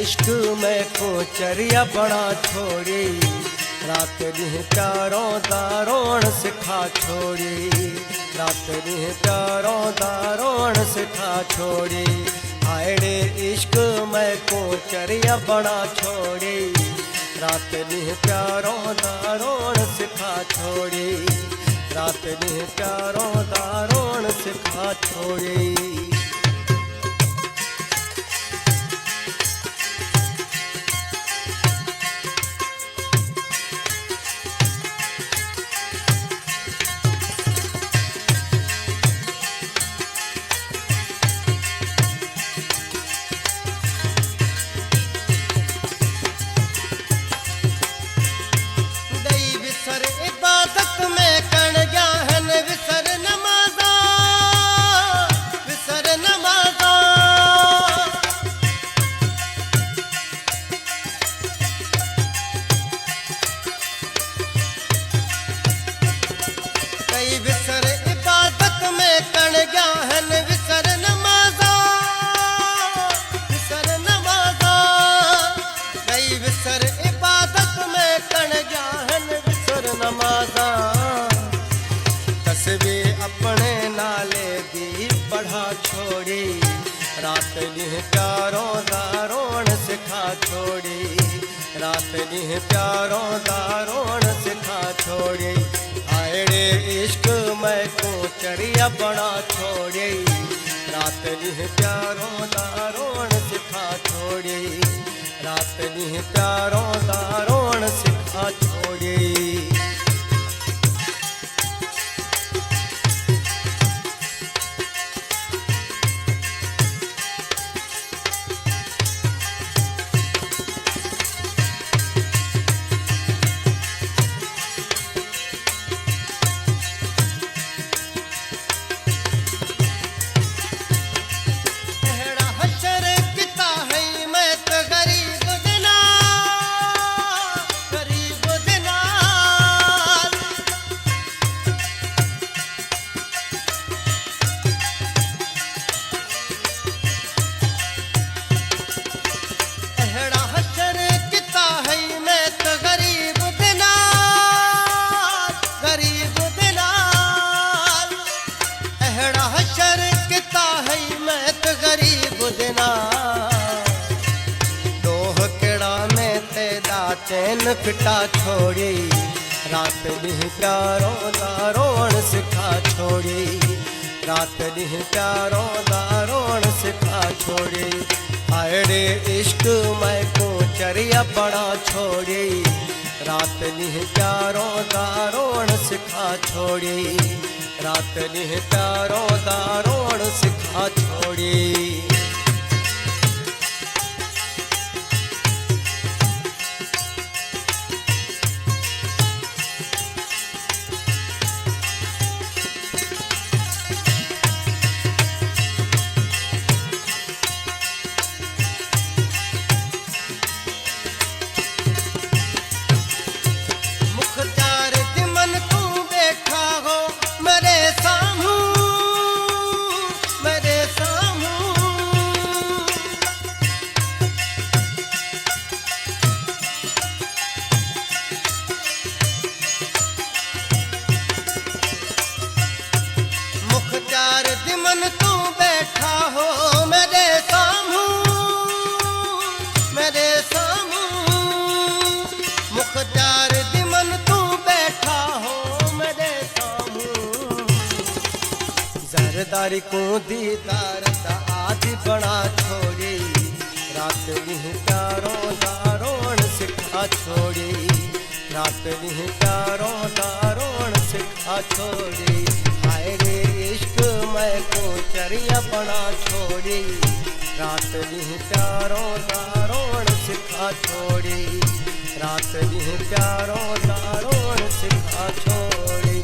इश्क में कोचरिया बड़ा छोड़ी, रात दिन प्यारों दारोण सिखा छोड़ी, रात दिन प्यारों दारोण सिखा छोड़ी। आयड़े इश्क में कोचरिया बड़ा छोड़ी, रात दिन प्यारों दारोण सिखा छोड़ी, रात दिन प्यारों दारोण सिखा छोड़ी। तस्बी अपने नाले दी पढ़ा छोड़ी, रात दिन प्यारों दारोण सिखा छोड़ी, रात दिन प्यारों दारोण सिखा छोड़ी। आयड़े इश्क में कोचरिया बड़ा छोड़ी, रात दिन प्यारों दारोण सिखा छोड़ी, रात दिन प्यारों दारोण सिखा छोड़ी। चैन फिटा छोड़ी, रात दिन प्यारों दारोण सिखा छोड़ी, रात दिन प्यारों दारोण सिखा छोड़ी। आयड़े इश्क में कोचरिया बड़ा छोड़ी, रात दिन प्यारों दारोण सिखा छोड़ी, रात दिन प्यारों दारोण सिखा छोड़ी। जरदारी को दीदार आदि बड़ा छोड़ी, रात दिन प्यारों दारोण सिखा छोड़ी, रात दिन प्यारों दारोण सिखा छोड़ी। आयरे इश्क में कोचरिया बड़ा छोड़ी, रात दिन प्यारों दारोण सिखा छोड़ी, रात दिन प्यारों दारोण सिखा छोड़ी।